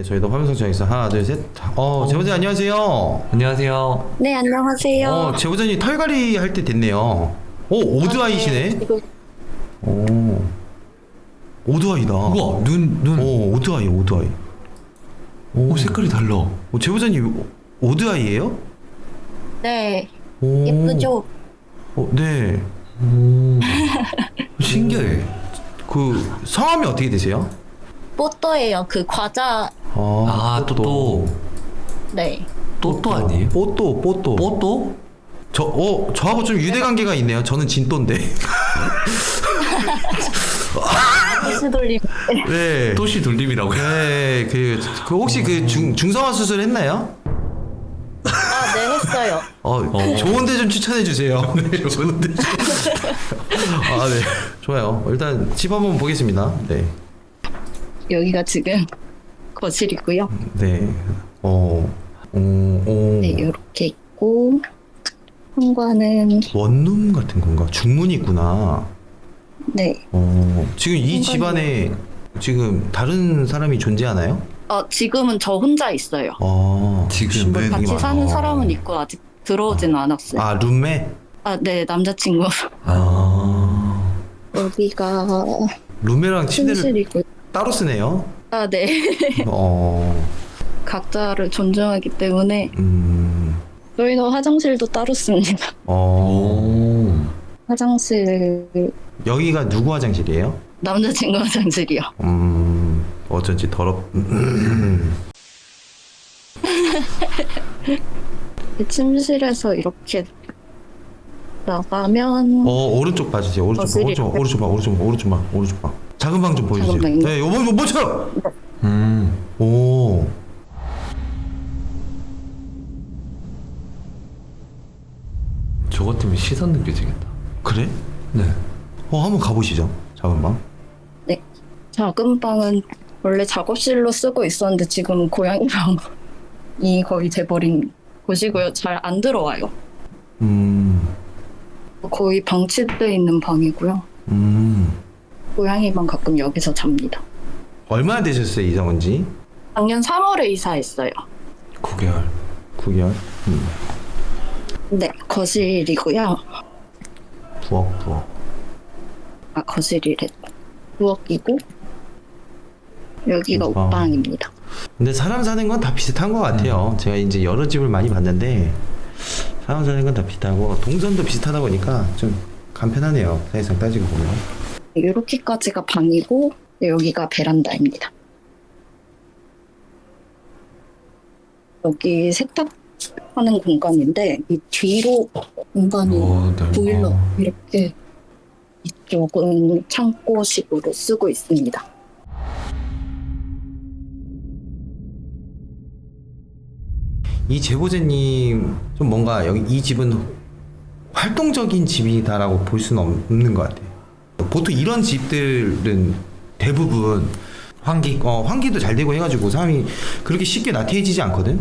네, 저희도 화면 설정해서 하나, 둘, 셋. 제보자님 안녕하세요. 안녕하세요. 네, 안녕하세요. 제보자님 털갈이 할 때 됐네요. 오드아이시네. 지금 오드아이다. 우와, 눈. 오드아이. 오, 색깔이 달라. 제보자님 오드아이예요? 네, 오. 예쁘죠? 네. 신기해. 그 성함이 어떻게 되세요? 뽀또예요. 그 과자. 또또. 네. 또또 아니에요? 뽀또. 뽀또? 저하고 좀 유대 관계가 있네요. 저는 진또인데. 다시 돌림. 네. 또시 돌림이라고요? 네, 그 혹시 그 중성화 수술 했나요? 아, 네, 했어요. 좋은데 좀 추천해 주세요. 네, 좋은데. 네, 좋아요. 일단 집 한번 보겠습니다. 네, 여기가 지금 거실이고요. 네, 네, 이렇게 있고 현관은 원룸 같은 건가? 중문이 있구나. 네. 지금 이 집안에 지금 다른 사람이 존재하나요? 지금은 저 혼자 있어요. 지금 되게 같이 많아. 사는 사람은 있고 아직 들어오지는 않았어요. 룸메? 네, 남자친구. 여기가 룸메랑 침대를 침실이고. 따로 쓰네요. 네. 각자를 존중하기 때문에 저희는 화장실도 따로 씁니다. 화장실 여기가 누구 화장실이에요? 남자친구 화장실이요. 어쩐지 침실에서 이렇게 나가면 오른쪽 봐주세요. 오른쪽 봐. 작은 방 좀 보여주세요. 작은 방이요? 네, 요번 뭐죠? 저것 때문에 시선 느껴지겠다. 그래? 네. 한번 가보시죠. 작은 방. 네. 작은 방은 원래 작업실로 쓰고 있었는데 지금 고양이 방이 거의 돼버린 곳이고요. 잘 안 들어와요. 거의 방치돼 있는 방이고요. 고양이만 가끔 여기서 잡니다. 얼마나 되셨어요, 이사 온지? 작년 3월에 이사했어요. 9개월. 9개월. 네, 거실이고요. 부엌. 거실이래. 부엌이고 여기가 옷방. 옷방입니다. 근데 사람 사는 건 다 비슷한 것 같아요. 제가 이제 여러 집을 많이 봤는데 사람 사는 건 다 비슷하고 동선도 비슷하다 보니까 좀 간편하네요. 사실상 따지고 보면. 이렇게까지가 방이고 여기가 베란다입니다. 여기 세탁하는 공간인데 이 뒤로 공간이 넓어. 보일러 이렇게 이쪽은 창고식으로 쓰고 있습니다. 이 제보자님 좀 뭔가 여기 이 집은 활동적인 집이다라고 볼 수는 없는 것 같아요. 보통 이런 집들은 대부분 환기도 잘 되고 해가지고 사람이 그렇게 쉽게 나태해지지 않거든.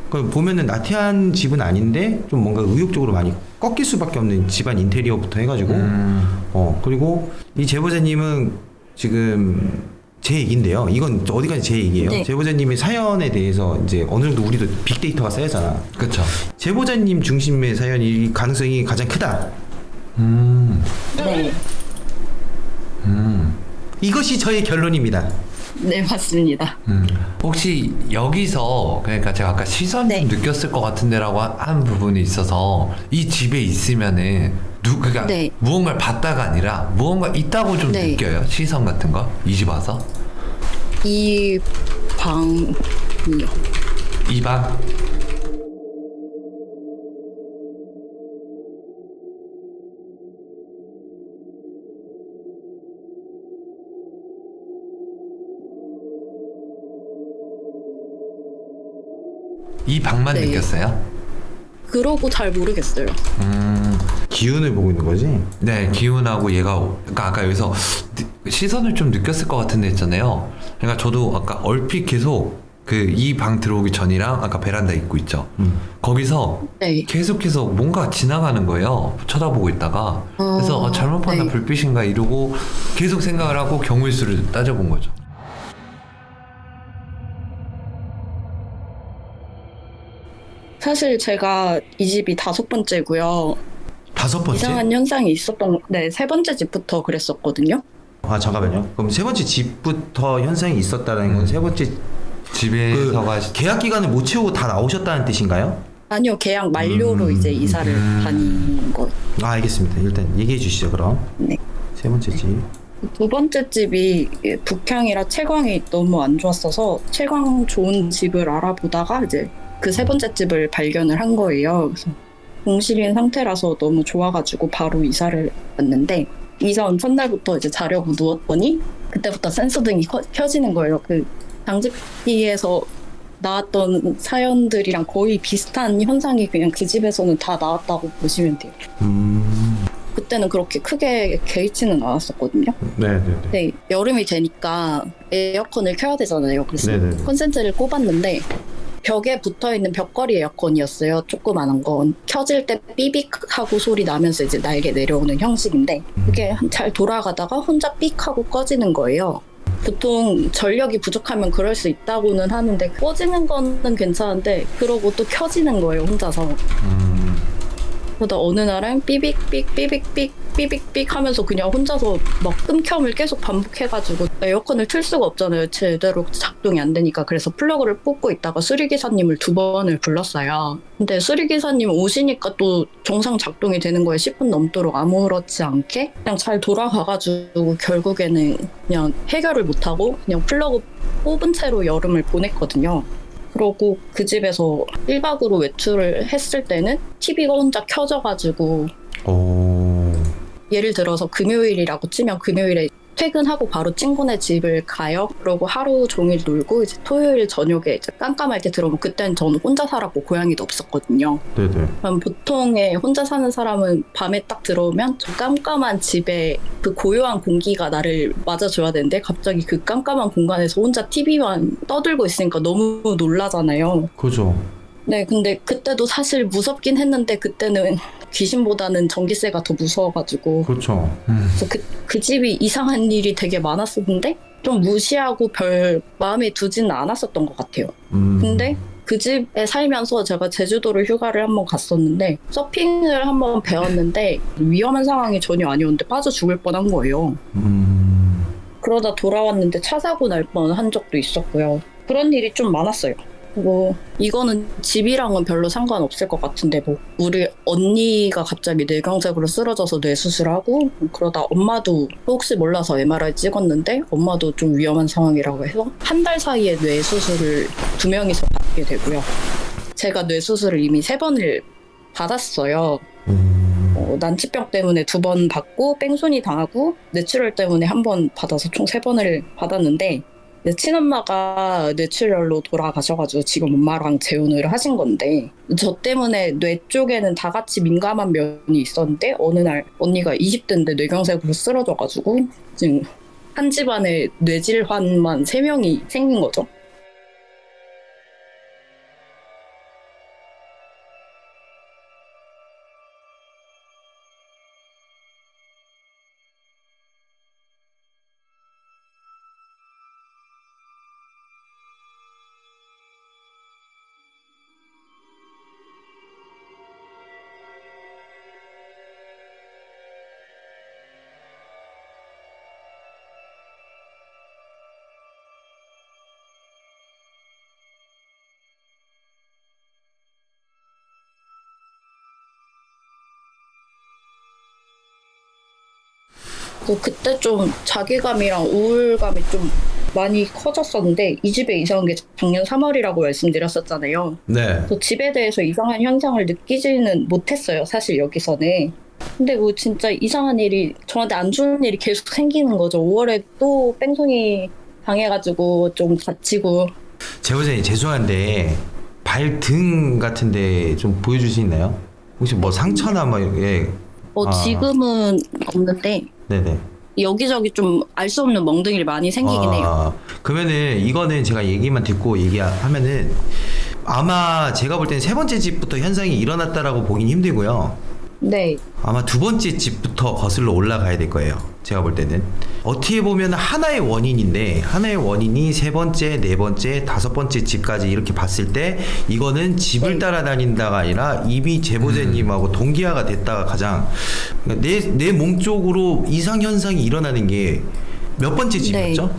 보면은 나태한 집은 아닌데 좀 뭔가 의욕적으로 많이 꺾일 수밖에 없는 집안 인테리어부터 해가지고 그리고 이 제보자님은 지금 제 얘기인데요. 이건 어디까지 제 얘기예요. 네. 제보자님의 사연에 대해서 이제 어느 정도 우리도 빅데이터가 쌓였잖아. 그쵸. 제보자님 중심의 사연이 가능성이 가장 크다. 네, 이것이 저의 결론입니다. 네 맞습니다. 혹시 여기서 그러니까 제가 아까 시선 네. 좀 느꼈을 것 같은데라고 한 부분이 있어서 이 집에 있으면은 그러니까 네. 무언가를 봤다가 아니라 무언가 있다고 좀 네. 느껴요. 시선 같은 거 이 집 와서 이 방이요. 이 방. 이 방만 네. 느꼈어요? 그러고 잘 모르겠어요. 기운을 보고 있는 거지? 네, 기운하고 얘가 그러니까 아까 여기서 시선을 좀 느꼈을 것 같은데 있잖아요. 그러니까 저도 아까 얼핏 계속 그 이 방 들어오기 전이랑 아까 베란다 입구 있죠. 거기서 네. 계속해서 뭔가 지나가는 거예요. 쳐다보고 있다가 그래서 잘못 봤나 네. 불빛인가 이러고 계속 생각을 하고 경우의 수를 따져본 거죠. 사실 제가 이 집이 5번째고요. 5번째? 이상한 현상이 네, 3번째 집부터 그랬었거든요. 아 잠깐만요. 그럼 3번째 집부터 현상이 있었다는 건 3번째 집에서가 계약 기간을 못 채우고 다 나오셨다는 뜻인가요? 아니요, 계약 만료로 이제 이사를 다닌 거예요. 아 알겠습니다. 일단 얘기해 주시죠 그럼. 네. 3번째 집. 2번째 집이 북향이라 채광이 너무 안 좋았어서 채광 좋은 집을 알아보다가 이제 그 3번째 집을 발견을 한 거예요. 그래서 공실인 상태라서 너무 좋아가지고 바로 이사를 왔는데 이사 온 첫날부터 이제 자려고 누웠더니 그때부터 센서등이 켜지는 거예요. 그 장집기에서 나왔던 사연들이랑 거의 비슷한 현상이 그냥 그 집에서는 다 나왔다고 보시면 돼요. 그때는 그렇게 크게 개의치는 않았었거든요. 네네네. 네, 여름이 되니까 에어컨을 켜야 되잖아요. 그래서 네네네. 콘센트를 꼽았는데 벽에 붙어있는 벽걸이 에어컨이었어요. 조그만한 건. 켜질 때 삐빅 하고 소리 나면서 이제 날개 내려오는 형식인데 그게 잘 돌아가다가 혼자 삑 하고 꺼지는 거예요. 보통 전력이 부족하면 그럴 수 있다고는 하는데 꺼지는 거는 괜찮은데 그러고 또 켜지는 거예요. 혼자서. 그러다 어느 날은 삐빅삐 삐빅삐 삐빅삐 하면서 그냥 혼자서 막 끔켬을 계속 반복해가지고 에어컨을 틀 수가 없잖아요. 제대로 작동이 안 되니까. 그래서 플러그를 뽑고 있다가 수리기사님을 2번을 불렀어요. 근데 수리기사님 오시니까 또 정상 작동이 되는 거에 10분 넘도록 아무렇지 않게 그냥 잘 돌아가가지고 결국에는 그냥 해결을 못하고 그냥 플러그 뽑은 채로 여름을 보냈거든요. 그러고 그 집에서 1박으로 외출을 했을 때는 TV가 혼자 켜져가지고 예를 들어서 금요일이라고 치면 금요일에 퇴근하고 바로 친구네 집을 가요. 그러고 하루 종일 놀고 이제 토요일 저녁에 이제 깜깜할 때 들어오면 그때는 저는 혼자 살았고 고양이도 없었거든요. 네네. 그럼 보통의 혼자 사는 사람은 밤에 딱 들어오면 저 깜깜한 집에 그 고요한 공기가 나를 맞아줘야 되는데 갑자기 그 깜깜한 공간에서 혼자 TV만 떠들고 있으니까 너무 놀라잖아요. 그죠. 네, 근데 그때도 사실 무섭긴 했는데 그때는 귀신보다는 전기세가 더 무서워가지고 그렇죠. 그래서 그 집이 이상한 일이 되게 많았었는데 좀 무시하고 별 마음에 두지는 않았었던 것 같아요. 근데 그 집에 살면서 제가 제주도를 휴가를 한번 갔었는데 서핑을 한번 배웠는데 위험한 상황이 전혀 아니었는데 빠져 죽을 뻔한 거예요. 그러다 돌아왔는데 차 사고 날 뻔한 적도 있었고요. 그런 일이 좀 많았어요. 뭐 이거는 집이랑은 별로 상관없을 것 같은데 뭐 우리 언니가 갑자기 뇌경색으로 쓰러져서 뇌수술하고 그러다 엄마도 혹시 몰라서 MRI 찍었는데 엄마도 좀 위험한 상황이라고 해서 한 달 사이에 뇌수술을 2명이서 받게 되고요. 제가 뇌수술을 이미 3번을 받았어요. 난치병 때문에 2번 받고 뺑소니 당하고 뇌출혈 때문에 1번 받아서 총 3번을 받았는데 친엄마가 뇌출혈로 돌아가셔가지고 지금 엄마랑 재혼을 하신 건데 저 때문에 뇌 쪽에는 다 같이 민감한 면이 있었는데 어느 날 언니가 20대인데 뇌경색으로 쓰러져가지고 지금 한 집안에 뇌질환만 3명이 생긴 거죠. 그때 좀 자괴감이랑 우울감이 좀 많이 커졌었는데 이 집에 이사 온 게 작년 3월이라고 말씀드렸었잖아요. 네. 또 집에 대해서 이상한 현상을 느끼지는 못했어요. 사실 여기서는. 근데 뭐 진짜 이상한 일이 저한테 안 좋은 일이 계속 생기는 거죠. 5월에 또 뺑소니 당해가지고 좀 다치고. 제보자님 죄송한데 발등 같은데 좀 보여줄 수 있나요? 혹시 뭐 상처나 뭐 이게 지금은 없는데 네네. 여기저기 좀 알 수 없는 멍둥이를 많이 생기긴 해요. 그러면은 이거는 제가 얘기만 듣고 얘기하면은 아마 제가 볼 때는 3번째 집부터 현상이 일어났다라고 보긴 힘들고요. 네. 아마 두 번째 집부터 거슬러 올라가야 될 거예요. 제가 볼 때는 어떻게 보면 하나의 원인인데 하나의 원인이 세 번째, 네 번째, 다섯 번째 집까지 이렇게 봤을 때 이거는 집을 네. 따라다닌다가 아니라 이미 제보자님하고 동기화가 됐다가 가장 그러니까 내 몸 쪽으로 이상 현상이 일어나는 게 몇 번째 집이었죠?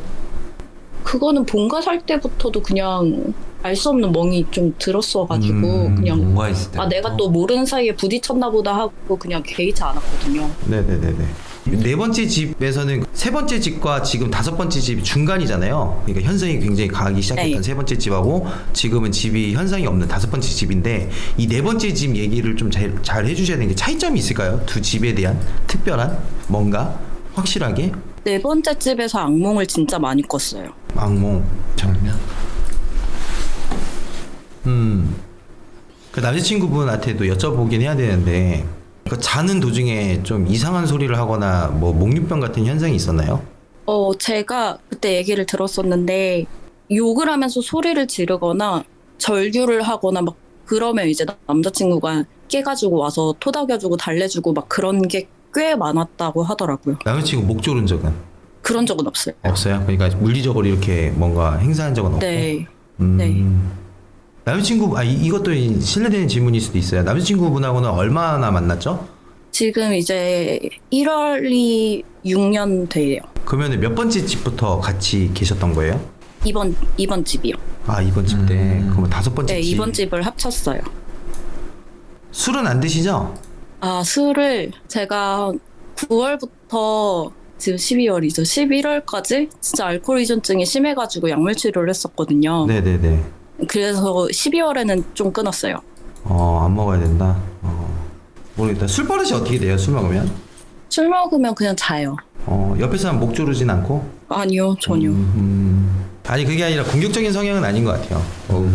그거는 본가 살 때부터도 그냥 알 수 없는 멍이 좀 들었어가지고 그냥 뭔가 있을 때. 아 내가 또 모르는 사이에 부딪혔나 보다 하고 그냥 개의치 않았거든요. 네네네네. 네 번째 집에서는 세 번째 집과 지금 다섯 번째 집이 중간이잖아요. 그러니까 현상이 굉장히 강하기 시작했던 네. 세 번째 집하고 지금은 집이 현상이 없는 다섯 번째 집인데 이 네 번째 집 얘기를 좀 잘 해주셔야 되는 게 차이점이 있을까요? 두 집에 대한 특별한 뭔가 확실하게 네 번째 집에서 악몽을 진짜 많이 꿨어요. 악몽. 잠깐만요. 그 남자친구분한테도 여쭤보긴 해야 되는데 그 자는 도중에 좀 이상한 소리를 하거나 뭐 목류병 같은 현상이 있었나요? 제가 그때 얘기를 들었었는데 욕을 하면서 소리를 지르거나 절규를 하거나 막 그러면 이제 남자친구가 깨가지고 와서 토닥여주고 달래주고 막 그런 게 꽤 많았다고 하더라고요. 남자친구 목 조른 적은 그런 적은 없어요. 없어요? 그러니까 물리적으로 이렇게 뭔가 행사한 적은 없고. 네. 음. 네. 남자친구 이것도 실례되는 질문일 수도 있어요. 남자친구분하고는 얼마나 만났죠? 지금 이제 1월이 6년 돼요. 그러면 몇 번째 집부터 같이 계셨던 거예요? 이번 집이요. 아 이번 집 때. 그러면 다섯 번째 네, 집. 이번 집을 합쳤어요. 술은 안 드시죠? 아, 술을 제가 9월부터 지금 12월이죠. 11월까지 진짜 알코올依存증이 심해가지고 약물 치료를 했었거든요. 네네네. 그래서 12월에는 좀 끊었어요. 안 먹어야 된다. 모르겠다. 술 버릇이 어떻게 돼요? 술 먹으면? 술 먹으면 그냥 자요. 옆에 사람 목 조르진 않고? 아니요, 전혀. 아니 그게 아니라 공격적인 성향은 아닌 것 같아요.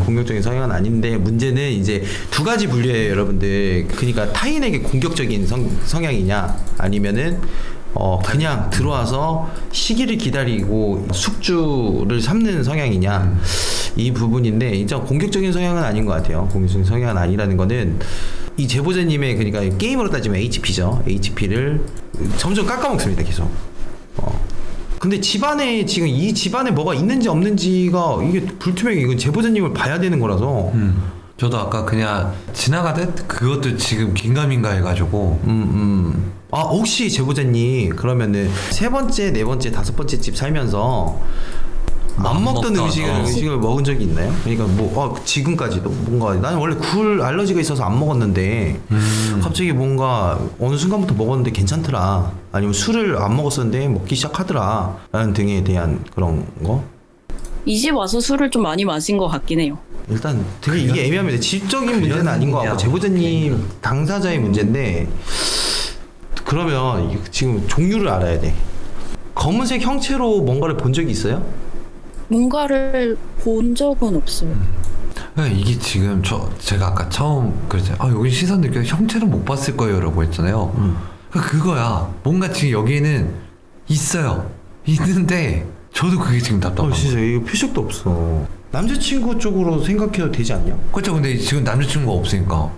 공격적인 성향은 아닌데 문제는 이제 두 가지 분류예요, 여러분들. 그러니까 타인에게 공격적인 성향이냐 아니면은 그냥 들어와서 시기를 기다리고 숙주를 삼는 성향이냐 이 부분인데 진짜 공격적인 성향은 아닌 것 같아요. 공격적인 성향은 아니라는 거는 이 제보자님의 그러니까 게임으로 따지면 HP죠. HP를 점점 깎아먹습니다, 계속. 근데 집안에 지금 이 집안에 뭐가 있는지 없는지가 이게 불투명해. 이건 제보자님을 봐야 되는 거라서. 저도 아까 그냥 지나가듯 그것도 지금 긴가민가 해가지고. 혹시 제보자님 그러면은 세 번째, 네 번째, 다섯 번째 집 살면서 안 먹던 음식을 먹은 적이 있나요? 그러니까 지금까지도 뭔가 나는 원래 굴 알러지가 있어서 안 먹었는데 갑자기 뭔가 어느 순간부터 먹었는데 괜찮더라. 아니면 술을 안 먹었었는데 먹기 시작하더라. 라는 등에 대한 그런 거. 이 집 와서 술을 좀 많이 마신 것 같긴 해요. 일단 되게 이게 애매합니다. 집적인 문제는 아닌 것 같고 제보자님 당사자의 문제인데 그러면 지금 종류를 알아야 돼. 검은색 형체로 뭔가를 본 적이 있어요? 뭔가를 본 적은 없어요. 네, 이게 지금 제가 아까 처음 그랬잖아요. 여기 시선 느껴 형체는 못 봤을 거예요라고 했잖아요. 그거야. 뭔가 지금 여기에는 있어요. 있는데 저도 그게 지금 답답한 거예요. 진짜 이거 표식도 없어. 남자친구 쪽으로 생각해도 되지 않냐? 그렇죠. 근데 지금 남자친구가 없으니까.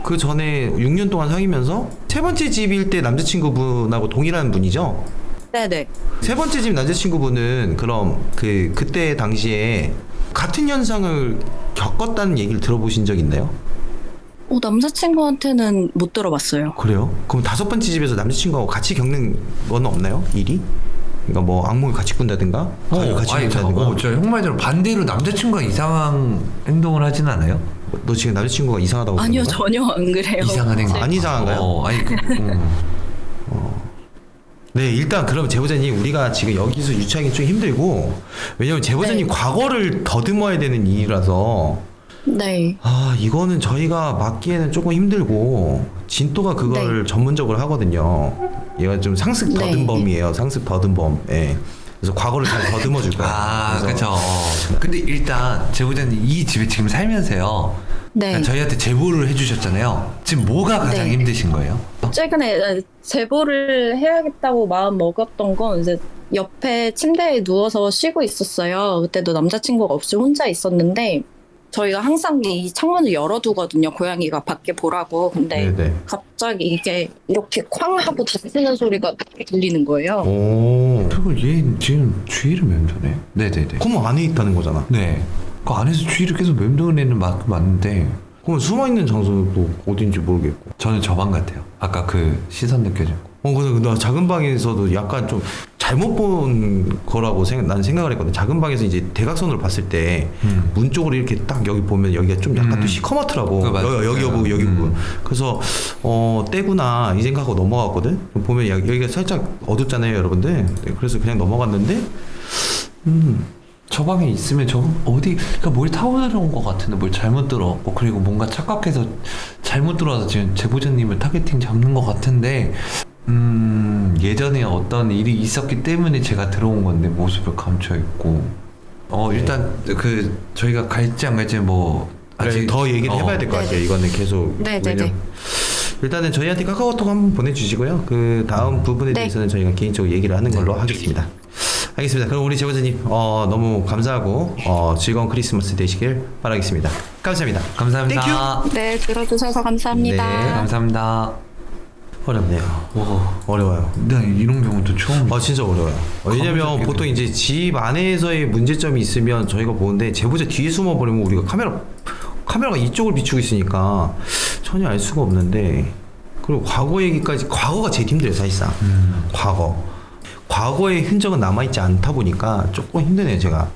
그 전에 6년 동안 사귀면서 세 번째 집일 때 남자친구분하고 동일한 분이죠? 네네. 세 번째 집 남자친구분은 그럼 그때 당시에 같은 현상을 겪었다는 얘기를 들어보신 적 있나요? 남자친구한테는 못 들어봤어요. 그래요? 그럼 다섯 번째 집에서 남자친구하고 같이 겪는 건 없나요? 일이? 그러니까 뭐 악몽을 같이 꾼다든가 가위를 같이 꾼다든가. 저 형 말대로 반대로 남자친구가 이상한 행동을 하진 않아요? 너 지금 남자친구가 이상하다고 아니요, 그러는 거야? 전혀 안 그래요. 이상한 행동. 안 이상한가요? 아니 네, 일단 그럼 제보자님 우리가 지금 여기서 유추하기 좀 힘들고 왜냐면 제보자님 네. 과거를 더듬어야 되는 일이라서 네. 이거는 저희가 맡기에는 조금 힘들고 진또가 그걸 전문적으로 하거든요. 얘가 좀 상습 더듬범이에요. 상습 더듬범. 예. 그래서 과거를 잘 더듬어 줄 거예요. 그렇죠. 근데 일단 제보자님 이 집에 지금 살면서요. 네. 저희한테 제보를 해주셨잖아요. 지금 뭐가 가장 네. 힘드신 거예요? 최근에 제보를 해야겠다고 마음 먹었던 건 이제 옆에 침대에 누워서 쉬고 있었어요. 그때도 남자친구가 없이 혼자 있었는데 저희가 항상 이 창문을 열어두거든요. 고양이가 밖에 보라고. 근데 네네. 갑자기 이게 이렇게 쾅 하고 닫히는 소리가 들리는 거예요. 오. 그리고 얘 지금 주위를 맴도네. 네네네. 그럼 안에 있다는 거잖아. 네. 그 안에서 주위를 계속 맴도는 애는 맞는데 그럼 숨어있는 장소도 어딘지 모르겠고. 저는 저 방 같아요. 아까 그 시선 느껴진 거. 근데 나 작은 방에서도 약간 좀 잘못 본 거라고 난 생각을 했거든. 작은 방에서 이제 대각선으로 봤을 때 문 쪽으로 이렇게 딱 여기 보면 여기가 좀 약간 또 시커멓더라고. 맞아요. 여기 부분, 여기 부분. 그래서 떼구나 이 생각하고 넘어갔거든. 보면 여기가 살짝 어둡잖아요, 여러분들. 네, 그래서 그냥 넘어갔는데. 저 방에 있으면 저 어디 그러니까 뭘 타고 들어온 것 같은데 뭘 잘못 들어왔고 그리고 뭔가 착각해서 잘못 들어와서 지금 제보자님을 타겟팅 잡는 것 같은데 예전에 어떤 일이 있었기 때문에 제가 들어온 건데 모습을 감춰 있고 일단 그 저희가 갈지 안 갈지 뭐 아직 더 얘기를 해봐야 될 것 같아요. 이거는 계속. 네네네. 일단은 저희한테 카카오톡 한번 보내주시고요. 그 다음 부분에 네. 대해서는 저희가 개인적으로 얘기를 하는 걸로 하겠습니다. 알겠습니다. 그럼 우리 제보자님 너무 감사하고 즐거운 크리스마스 되시길 바라겠습니다. 감사합니다. 감사합니다. 네, 들어주셔서 감사합니다. 네, 감사합니다. 어렵네요. 어려워요. 네, 이런 경우도 처음. 진짜 어려워요. 왜냐면 감정적이네. 보통 이제 집 안에서의 문제점이 있으면 저희가 보는데 제보자 뒤에 숨어 버리면 우리가 카메라가 이쪽을 비추고 있으니까 전혀 알 수가 없는데, 그리고 과거 얘기까지, 과거가 제일 힘들어요 사실상. 과거의 흔적은 남아있지 않다 보니까 조금 힘드네요 제가.